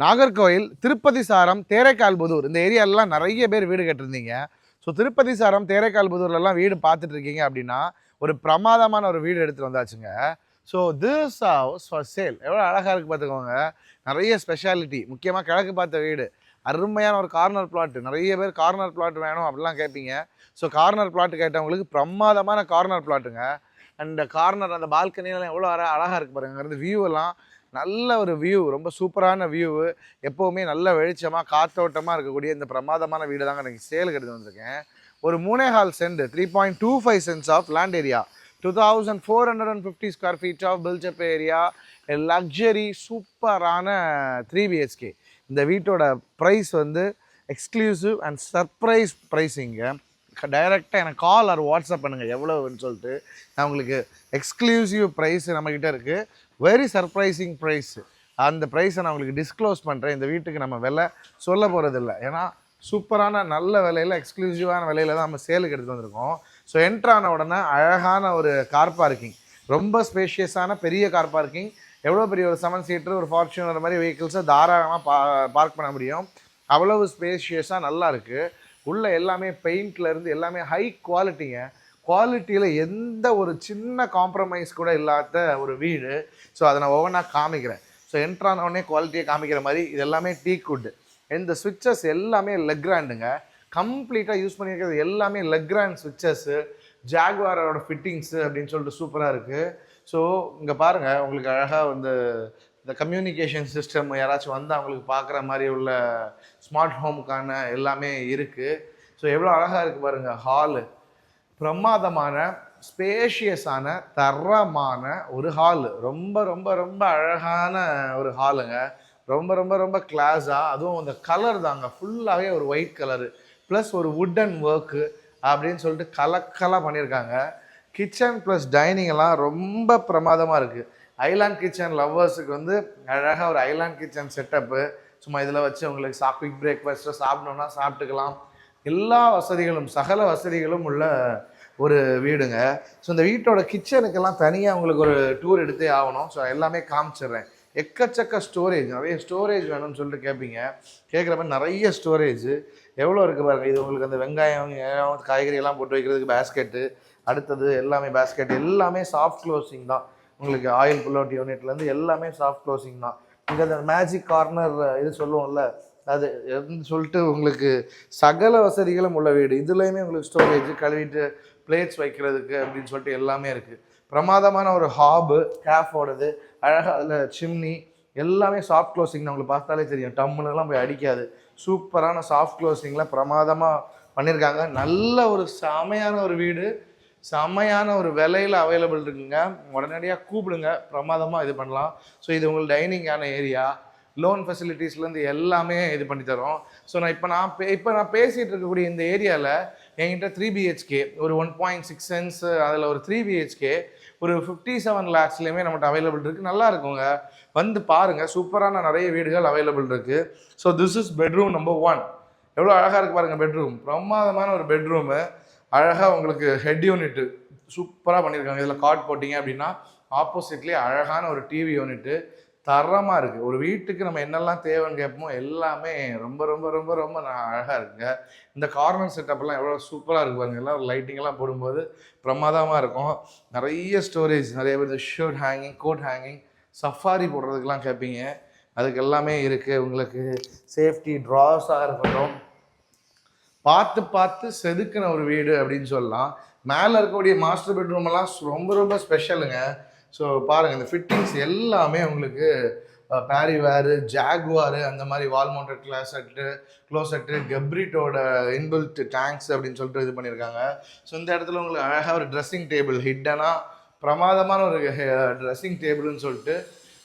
நாகர்கோவில் திருப்பதி சாரம் தேரைக்கால்புதூர் இந்த ஏரியாலலாம் நிறைய பேர் வீடு கட்டிருந்தீங்க. ஸோ திருப்பதி சாரம் தேரைக்கால்புதூர்லலாம் வீடு பார்த்துட்டு இருக்கீங்க அப்படின்னா ஒரு பிரமாதமான ஒரு வீடு எடுத்துகிட்டு வந்தாச்சுங்க. So this house for sale. எவ்வளோ அழகாக இருக்குது பார்த்துக்கோங்க. நிறைய ஸ்பெஷாலிட்டி, முக்கியமாக கிழக்கு பார்த்த வீடு, அருமையான ஒரு கார்னர் பிளாட். நிறைய பேர் கார்னர் பிளாட் வேணும் அப்படிலாம் கேட்பீங்க. ஸோ கார்னர் பிளாட் கேட்டவங்களுக்கு பிரமாதமான கார்னர் பிளாட்டுங்க. அண்ட் கார்னர் அந்த பால்கனியெல்லாம் எவ்வளோ அழகாக இருக்குது பாருங்க. அங்கேருந்து வியூ எல்லாம் நல்ல ஒரு வியூ, ரொம்ப சூப்பரான வியூவு. எப்போவுமே நல்ல வெளிச்சமாக காற்றோட்டமாக இருக்கக்கூடிய இந்த பிரமாதமான வீடு தாங்க எனக்கு சேலுக்கு எடுத்து வந்திருக்கேன். ஒரு 3.5 cent 3.25 cents of land area, 2450 square feet of built-up area, luxury சூப்பரான 3 BHK. இந்த வீட்டோட ப்ரைஸ் வந்து எக்ஸ்க்ளூசிவ் அண்ட் சர்ப்ரைஸ் ப்ரைஸிங்க. டைரெக்டாக எனக்கு கால் ஆர் வாட்ஸ்அப் பண்ணுங்கள் எவ்வளோன்னு சொல்லிட்டு. நான் உங்களுக்கு எக்ஸ்க்ளூசிவ் ப்ரைஸ் நம்மக்கிட்ட இருக்குது. Very surprising price. அந்த ப்ரைஸை நான் உங்களுக்கு டிஸ்க்ளோஸ் பண்ணுறேன். இந்த வீட்டுக்கு நம்ம விலை சொல்ல போகிறதில்ல, ஏன்னா சூப்பரான நல்ல விலையில் எக்ஸ்க்ளூசிவான விலையில் தான் நம்ம சேலுக்கு எடுத்து வந்திருக்கோம். ஸோ என்ட்ரான உடனே அழகான ஒரு கார் பார்க்கிங், ரொம்ப ஸ்பேஷியஸான பெரிய கார் பார்க்கிங். எவ்வளோ பெரிய ஒரு 7 சீட்டர் ஒரு ஃபார்ச்சுனர் மாதிரி வெஹிக்கிள்ஸை தாராளமாக பார்க் பண்ண முடியும். அவ்வளவு ஸ்பேஷியஸாக நல்லா இருக்குது. உள்ளே எல்லாமே பெயிண்ட்லேருந்து எல்லாமே ஹை குவாலிட்டிங்க. குவாலிட்டியில் எந்த ஒரு சின்ன காம்ப்ரமைஸ் கூட இல்லாத ஒரு வீடு. ஸோ அதை நான் ஒவ்வொன்றா காமிக்கிறேன். ஸோ என்ட்ரானோடனே குவாலிட்டியை காமிக்கிற மாதிரி இது எல்லாமே டீக் வுட். இந்த ஸ்விட்சஸ் எல்லாமே லெக்ராண்டுங்க. கம்ப்ளீட்டாக யூஸ் பண்ணியிருக்கிறது எல்லாமே லெக்ராண்ட் ஸ்விட்சஸ்ஸு, ஜாகுவாரோட ஃபிட்டிங்ஸு அப்படின்னு சொல்லிட்டு சூப்பராக இருக்குது. ஸோ இங்கே பாருங்கள், உங்களுக்கு அழகாக வந்து இந்த கம்யூனிகேஷன் சிஸ்டம் யாராச்சும் வந்து அவங்களுக்கு பார்க்குற மாதிரி உள்ள ஸ்மார்ட் ஹோமுக்கான எல்லாமே இருக்குது. ஸோ எவ்வளோ அழகாக இருக்குது பாருங்கள். ஹாலு பிரமாதமான ஸ்பேஷியஸான தரமான ஒரு ஹாலு. ரொம்ப ரொம்ப ரொம்ப அழகான ஒரு ஹாலுங்க. ரொம்ப ரொம்ப ரொம்ப கிளாஸாக, அதுவும் அந்த கலர் தாங்க ஃபுல்லாகவே ஒரு ஒயிட் கலரு ப்ளஸ் ஒரு வுட்டன் ஒர்க்கு அப்படின்னு சொல்லிட்டு கலக்கலாக பண்ணியிருக்காங்க. கிச்சன் ப்ளஸ் டைனிங் எல்லாம் ரொம்ப பிரமாதமாக இருக்குது. ஐலாண்ட் கிச்சன் லவ்வர்ஸுக்கு வந்து அழகாக ஒரு ஐலாண்ட் கிச்சன் செட்டப்பு. சும்மா இதில் வச்சு உங்களுக்கு குயிக் பிரேக்ஃபாஸ்ட்டை சாப்பிடணுன்னா சாப்பிட்டுக்கலாம். எல்லா வசதிகளும் சகல வசதிகளும் உள்ள ஒரு வீடுங்க. ஸோ இந்த வீட்டோட கிச்சனுக்கெல்லாம் தனியாக உங்களுக்கு ஒரு டூர் எடுத்தே ஆகணும். ஸோ எல்லாமே காமிச்சிடுறேன். எக்கச்சக்க ஸ்டோரேஜ், நிறைய ஸ்டோரேஜ் வேணும்னு சொல்லிட்டு கேட்பீங்க. கேட்குற மாதிரி நிறைய ஸ்டோரேஜ் எவ்வளோ இருக்குது பாருங்கள். இது உங்களுக்கு அந்த வெங்காயம் காய்கறி எல்லாம் போட்டு வைக்கிறதுக்கு பேஸ்கெட்டு, அடுத்தது எல்லாமே பேஸ்கெட், எல்லாமே சாஃப்ட் க்ளோசிங் தான். உங்களுக்கு ஆயில் புல் அவுட் யூனிட்லேருந்து எல்லாமே சாஃப்ட் க்ளோசிங் தான். இங்கே அந்த மேஜிக் கார்னர் இது சொல்லுவோம்ல, அது சொல்லிட்டு உங்களுக்கு சகல வசதிகளும் உள்ள வீடு. இதுலேயுமே உங்களுக்கு ஸ்டோரேஜ், கழுவிட்டு பிளேட்ஸ் வைக்கிறதுக்கு அப்படின்னு சொல்லிட்டு எல்லாமே இருக்குது. பிரமாதமான ஒரு ஹாபு கேஃபோடது, அழகாக அதில் சிம்னி எல்லாமே சாஃப்ட் க்ளோசிங் தான். உங்களுக்கு பார்த்தாலே தெரியும், டம்முன்னெல்லாம் போய் அடிக்காது. சூப்பரான சாஃப்ட் க்ளோசிங்கில் பிரமாதமாக பண்ணியிருக்காங்க. நல்ல ஒரு செமையான ஒரு வீடு, செம்மையான ஒரு விலையில் அவைலபிள் இருக்குங்க. உடனடியாக கூப்பிடுங்க, பிரமாதமாக இது பண்ணலாம். ஸோ இது உங்களுக்கு டைனிங்கான ஏரியா, லோன் ஃபெசிலிட்டிஸ்லேருந்து எல்லாமே இது பண்ணி தரோம். ஸோ நான் இப்போ நான் பேசிகிட்டு இருக்கக்கூடிய இந்த ஏரியாவில் என்கிட்ட 3 BHK ஒரு 1.6 சென்ட்ஸ், அதில் ஒரு 3 BHK ஒரு 57 lakhsலேயுமே நம்மகிட்ட அவைலபிள் இருக்குது. நல்லா இருக்குங்க, வந்து பாருங்கள். சூப்பரான நிறைய வீடுகள் அவைலபிள் இருக்குது. So this is bedroom number 1. எவ்வளோ அழகாக இருக்குது பாருங்கள் பெட்ரூம். பிரமாதமான ஒரு பெட்ரூமு. அழகாக உங்களுக்கு ஹெட் யூனிட்டு சூப்பராக பண்ணியிருக்காங்க. இதில் காட் போட்டிங்க அப்படின்னா ஆப்போசிட்லேயே அழகான ஒரு டிவி யூனிட்டு தரமாக இருக்குது. ஒரு வீட்டுக்கு நம்ம என்னெல்லாம் தேவைன்னு கேட்போமோ எல்லாமே ரொம்ப ரொம்ப ரொம்ப ரொம்ப அழகாக இருக்குங்க. இந்த கார்னர் செட்டப்லாம் எவ்வளோ சூப்பராக இருக்குது பாருங்கள். எல்லாம் லைட்டிங்கெல்லாம் போடும்போது பிரமாதமாக இருக்கும். நிறைய ஸ்டோரேஜ், நிறைய பேர் shirt hanging, coat hanging, safari போடுறதுக்கெலாம் கேட்பீங்க, அதுக்கு எல்லாமே இருக்குது. உங்களுக்கு சேஃப்டி ட்ராஸாக இருக்கட்டும், பார்த்து பார்த்து செதுக்கின ஒரு வீடு அப்படின்னு சொல்லலாம். மேலே இருக்கக்கூடிய மாஸ்டர் பெட்ரூம் எல்லாம் ரொம்ப ரொம்ப ஸ்பெஷலுங்க. ஸோ பாருங்கள், இந்த ஃபிட்டிங்ஸ் எல்லாமே உங்களுக்கு பேரிவேரு, ஜாகுவாரு, அந்த மாதிரி வால் மவுண்டட் க்ளோசெட்டு, கெப்ரிட்டோட இன்பில்ட் டேங்க்ஸ் அப்படின்னு சொல்லிட்டு இது பண்ணியிருக்காங்க. ஸோ இந்த இடத்துல உங்களுக்கு அழகாக ஒரு ட்ரெஸ்ஸிங் டேபிள், ஹிட்டனாக பிரமாதமான ஒரு ட்ரெஸ்ஸிங் டேபிள்னு சொல்லிட்டு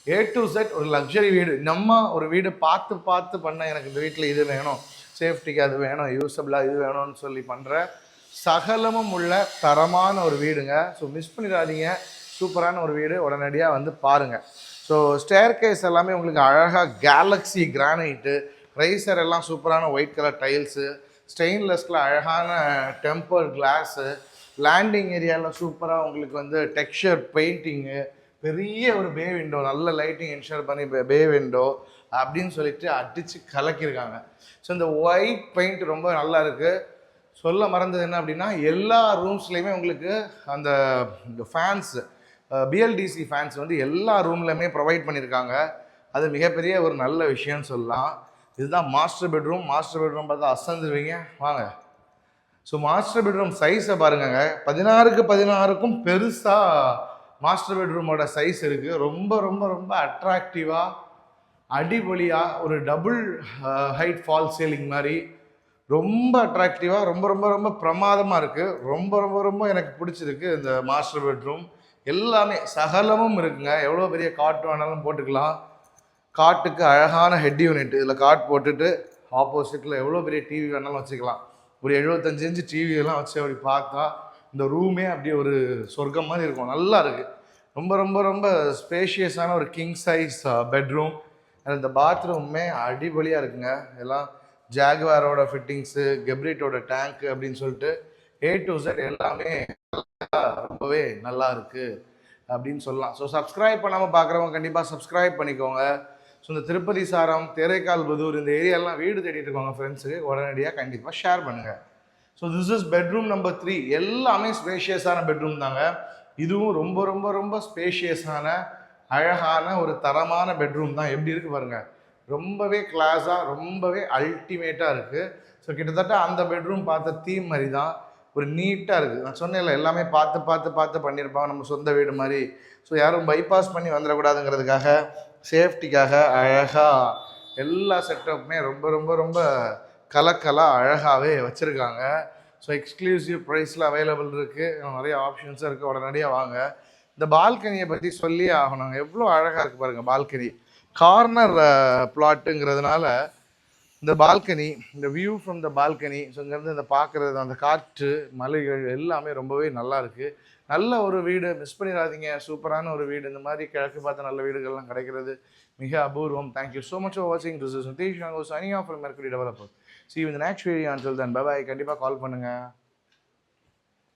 A to Z ஒரு லக்ஸரி வீடு. நம்ம ஒரு வீடு பார்த்து பார்த்து பண்ண, எனக்கு இந்த வீட்டில் இது வேணும், சேஃப்டிக்கு அது வேணும், யூஸபிளாக இது வேணும்னு சொல்லி பண்ணுற சகலமும் உள்ள தரமான ஒரு வீடுங்க. ஸோ மிஸ் பண்ணிடாதீங்க. சூப்பரான ஒரு வீடு, உடனடியாக வந்து பாருங்கள். ஸோ ஸ்டேர் கேஸ் எல்லாமே உங்களுக்கு அழகாக கேலக்ஸி கிரானைட்டு, ரைசர் எல்லாம் சூப்பரான ஒயிட் கலர் டைல்ஸு, ஸ்டெயின்லெஸ்ஸில் அழகான டெம்பர் கிளாஸு, லேண்டிங் ஏரியாவில் சூப்பராக உங்களுக்கு வந்து டெக்ஸ்சர் பெயிண்டிங்கு, பெரிய ஒரு பே விண்டோ, நல்ல லைட்டிங் என்ஷூர் பண்ணி பே விண்டோ, அப்படின்னு சொல்லிட்டு அடித்து கலக்கியிருக்காங்க. ஸோ இந்த ஒயிட் பெயிண்ட் ரொம்ப நல்லா இருக்குது. சொல்ல மறந்தது என்ன அப்படின்னா, எல்லா ரூம்ஸ்லேயுமே உங்களுக்கு அந்த ஃபேன்ஸ் பிஎல்டிசி ஃபேன்ஸ் வந்து எல்லா ரூம்லையுமே ப்ரொவைட் பண்ணியிருக்காங்க. அது மிகப்பெரிய ஒரு நல்ல விஷயம்னு சொல்லலாம். இதுதான் மாஸ்டர் பெட்ரூம். மாஸ்டர் பெட்ரூம் பார்த்தா அசந்துருவீங்க. வாங்க. ஸோ மாஸ்டர் பெட்ரூம் சைஸை பாருங்கங்க, 16க்கு 16க்கும் பெருசாக மாஸ்டர் பெட்ரூமோட சைஸ் இருக்குது. ரொம்ப ரொம்ப ரொம்ப அட்ராக்டிவாக அடிபொலியாக ஒரு டபுள் ஹைட் ஃபால் சீலிங் மாதிரி ரொம்ப அட்ராக்டிவாக ரொம்ப ரொம்ப ரொம்ப பிரமாதமாக இருக்குது. ரொம்ப ரொம்ப ரொம்ப எனக்கு பிடிச்சிருக்கு இந்த மாஸ்டர் பெட்ரூம். எல்லாமே சகலமும் இருக்குங்க. எவ்வளோ பெரிய காட் வேணாலும் போட்டுக்கலாம். காட்டுக்கு அழகான ஹெட் யூனிட், இதில் காட் போட்டுட்டு ஆப்போசிட்டில் எவ்வளோ பெரிய டிவி வேணாலும் வச்சுக்கலாம். ஒரு 75 இன்ச்சு டிவியெல்லாம் வச்சு அப்படி பார்த்தா இந்த ரூமே அப்படியே ஒரு சொர்க்கம் மாதிரி இருக்கும். நல்லா இருக்குது. ரொம்ப ரொம்ப ரொம்ப ஸ்பேஷியஸான ஒரு கிங் சைஸ் பெட்ரூம். இந்த பாத்ரூமே அடிபொலியாக இருக்குங்க. எல்லாம் ஜாகுவாரோட ஃபிட்டிங்ஸு, கெப்ரிட்டோட டேங்க்கு அப்படின்னு சொல்லிட்டு A to Z எல்லாமே ரொம்பவே நல்லா இருக்குது அப்படின்னு சொல்லலாம். ஸோ சப்ஸ்கிரைப் பண்ணாமல் பார்க்குறவங்க கண்டிப்பாக சப்ஸ்கிரைப் பண்ணிக்கோங்க. ஸோ இந்த திருப்பதி சாரம், தேரைக்கால் புதூர் இந்த ஏரியாலாம் வீடு தேடிட்டு இருக்கோங்க ஃப்ரெண்ட்ஸுக்கு உடனடியாக கண்டிப்பாக ஷேர் பண்ணுங்கள். So this is bedroom number 3. எல்லாமே ஸ்பேஷியஸான பெட்ரூம் தாங்க. இதுவும் ரொம்ப ரொம்ப ரொம்ப ஸ்பேஷியஸான அழகான ஒரு தரமான பெட்ரூம் தான். எப்படி இருக்குது பாருங்கள். ரொம்பவே கிளாஸாக ரொம்பவே அல்டிமேட்டாக இருக்குது. ஸோ கிட்டத்தட்ட அந்த பெட்ரூம் பார்த்த தீம் மாதிரி தான் ஒரு நீட்டாக இருக்குது. நான் சொன்னேன்ல, எல்லாமே பார்த்து பார்த்து பார்த்து பண்ணியிருப்பாங்க, நம்ம சொந்த வீடு மாதிரி. ஸோ யாரும் பைபாஸ் பண்ணி வந்துடக்கூடாதுங்கிறதுக்காக, சேஃப்டிக்காக அழகாக எல்லா செட்டப்புமே ரொம்ப ரொம்ப ரொம்ப கலக்கலாக அழகாகவே வச்சுருக்காங்க. ஸோ எக்ஸ்க்ளூசிவ் ப்ரைஸில் அவைலபிள் இருக்குது. நிறைய ஆப்ஷன்ஸும் இருக்குது. உடனடியாக வாங்க. இந்த பால்கனியை பற்றி சொல்லி ஆகணும். எவ்வளோ அழகாக இருக்குது பாருங்கள். பால்கனி கார்னர் பிளாட்டுங்கிறதுனால இந்த பால்கனி, இந்த view from the balcony, so இங்கேருந்து இந்த பார்க்குறது, அந்த காற்று, மலைகள் எல்லாமே ரொம்பவே நல்லா இருக்குது. நல்ல ஒரு வீடு மிஸ் பண்ணிடாதீங்க. சூப்பரான ஒரு வீடு. இந்த மாதிரி கிழக்கு பார்த்த நல்ல வீடுகள்லாம் கிடைக்கிறது மிக அபூர்வம். தேங்க்யூ ஸோ மச் ஃபார் வாட்சிங். This is Nitish signing off from mercury developer. See you in the next video. Until then, bye bye. கண்டிப்பாக கால் பண்ணுங்கள்.